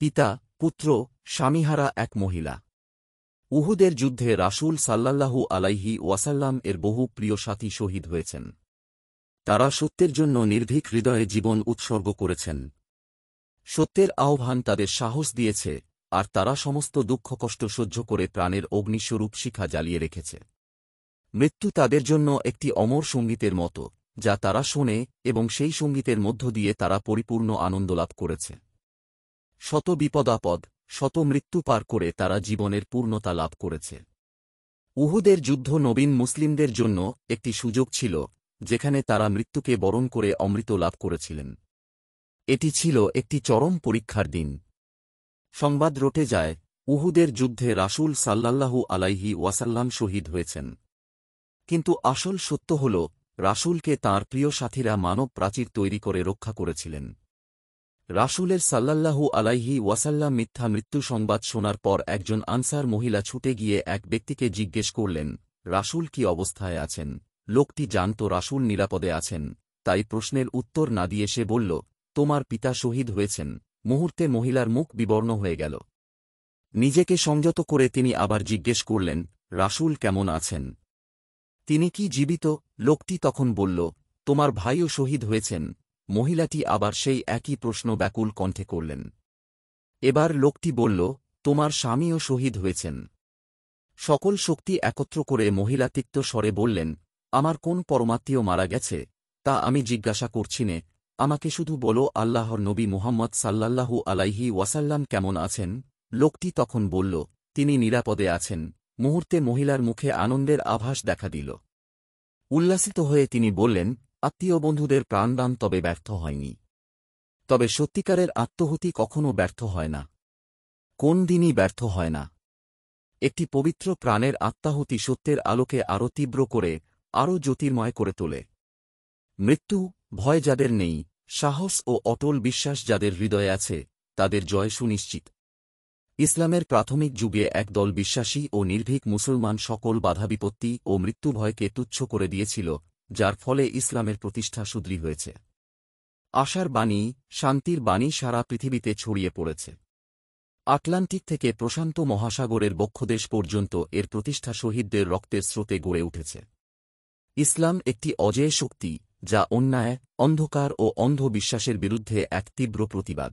পিতা, পুত্র, স্বামীহারা এক মহিলা। উহুদের যুদ্ধে রাসূল সাল্লাল্লাহু আলাইহি ওয়াসাল্লাম এর বহু প্রিয় সাথী শহীদ হয়েছেন। তারা সত্যের জন্য নির্ভীক হৃদয়ে জীবন উৎসর্গ করেছেন। সত্যের আহ্বান তাদের সাহস দিয়েছে, আর তারা সমস্ত দুঃখ কষ্ট সহ্য করে প্রাণের অগ্নিস্বরূপ শিখা জ্বালিয়ে রেখেছে। মৃত্যু তাদের জন্য একটি অমর সঙ্গীতের মতো, যা তারা শোনে, এবং সেই সঙ্গীতের মধ্য দিয়ে তারা পরিপূর্ণ আনন্দ লাভ করেছে। শত বিপদাপদ, শত মৃত্যু পার করে তারা জীবনের পূর্ণতা লাভ করেছে। উহুদের যুদ্ধ নবীন মুসলিমদের জন্য একটি সুযোগ ছিল, যেখানে তারা মৃত্যুকে বরণ করে অমৃত লাভ করেছিলেন। এটি ছিল একটি চরম পরীক্ষার দিন। সংবাদ রটে যায়, উহুদের যুদ্ধে রাসূল সাল্লাল্লাহু আলাইহি ওয়াসাল্লাম শহীদ হয়েছেন। কিন্তু আসল সত্য হল, রাসূলকে তাঁর প্রিয় সাথীরা মানব প্রাচীর তৈরি করে রক্ষা করেছিলেন। রাসূলের সাল্লাল্লাহু আলাইহি ওয়াসাল্লাম মিথ্যা মৃত্যু সংবাদ শোনার পর একজন আনসার মহিলা ছুটে গিয়ে এক ব্যক্তিকে জিজ্ঞেস করলেন, রাসূল কি অবস্থায় আছেন? লোকটি জানত রাসূল নিরাপদে আছেন, তাই প্রশ্নের উত্তর না দিয়ে সে বলল, তোমার পিতা শহীদ হয়েছেন। মুহূর্তে মহিলার মুখ বিবর্ণ হয়ে গেল। নিজেকে সংযত করে তিনি আবার জিজ্ঞেস করলেন, রাসূল কেমন আছেন? তিনি কি জীবিত? লোকটি তখন বলল, তোমার ভাইও শহীদ হয়েছেন। মহিলাটি আবার সেই একই প্রশ্ন ব্যাকুল কণ্ঠে করলেন। এবার লোকটি বলল, তোমার স্বামীও শহীদ হয়েছেন। সকল শক্তি একত্র করে মহিলা তিক্ত স্বরে বললেন, আমার কোন পরমাত্মীয় মারা গেছে, তা আমি জিজ্ঞাসা করছি নে, আমাকে শুধু বলো আল্লাহর নবী মুহাম্মদ সাল্লাল্লাহু আলাইহি ওয়াসাল্লাম কেমন আছেন? লোকটি তখন বলল, তিনি নিরাপদে আছেন। মুহূর্তে মহিলার মুখে আনন্দের আভাস দেখা দিল। উল্লাসিত হয়ে তিনি বললেন, আত্মীয় বন্ধুদের প্রাণদান তবে ব্যর্থ হয়নি। তবে সত্যিকারের আত্মহুতি কখনও ব্যর্থ হয় না। কোন দিনই ব্যর্থ হয় না। একটি পবিত্র প্রাণের আত্মাহুতি সত্যের আলোকে আরও তীব্র করে, আরও জ্যোতির্ময় করে তোলে। মৃত্যু ভয় যাদের নেই, সাহস ও অটল বিশ্বাস যাদের হৃদয়ে আছে, তাদের জয় সুনিশ্চিত। ইসলামের প্রাথমিক যুগে একদল বিশ্বাসী ও নির্ভীক মুসলমান সকল বাধাবিপত্তি ও মৃত্যুভয়কে তুচ্ছ করে দিয়েছিল, যার ফলে ইসলামের প্রতিষ্ঠা সুদৃঢ় হয়েছে। আশার বাণী, শান্তির বাণী সারা পৃথিবীতে ছড়িয়ে পড়েছে। আটলান্টিক থেকে প্রশান্ত মহাসাগরের বক্ষদেশ পর্যন্ত এর প্রতিষ্ঠা শহীদদের রক্তের স্রোতে গড়ে উঠেছে। ইসলাম একটি অজেয় শক্তি, যা অন্যায়, অন্ধকার ও অন্ধ বিশ্বাসের বিরুদ্ধে এক তীব্র প্রতিবাদ।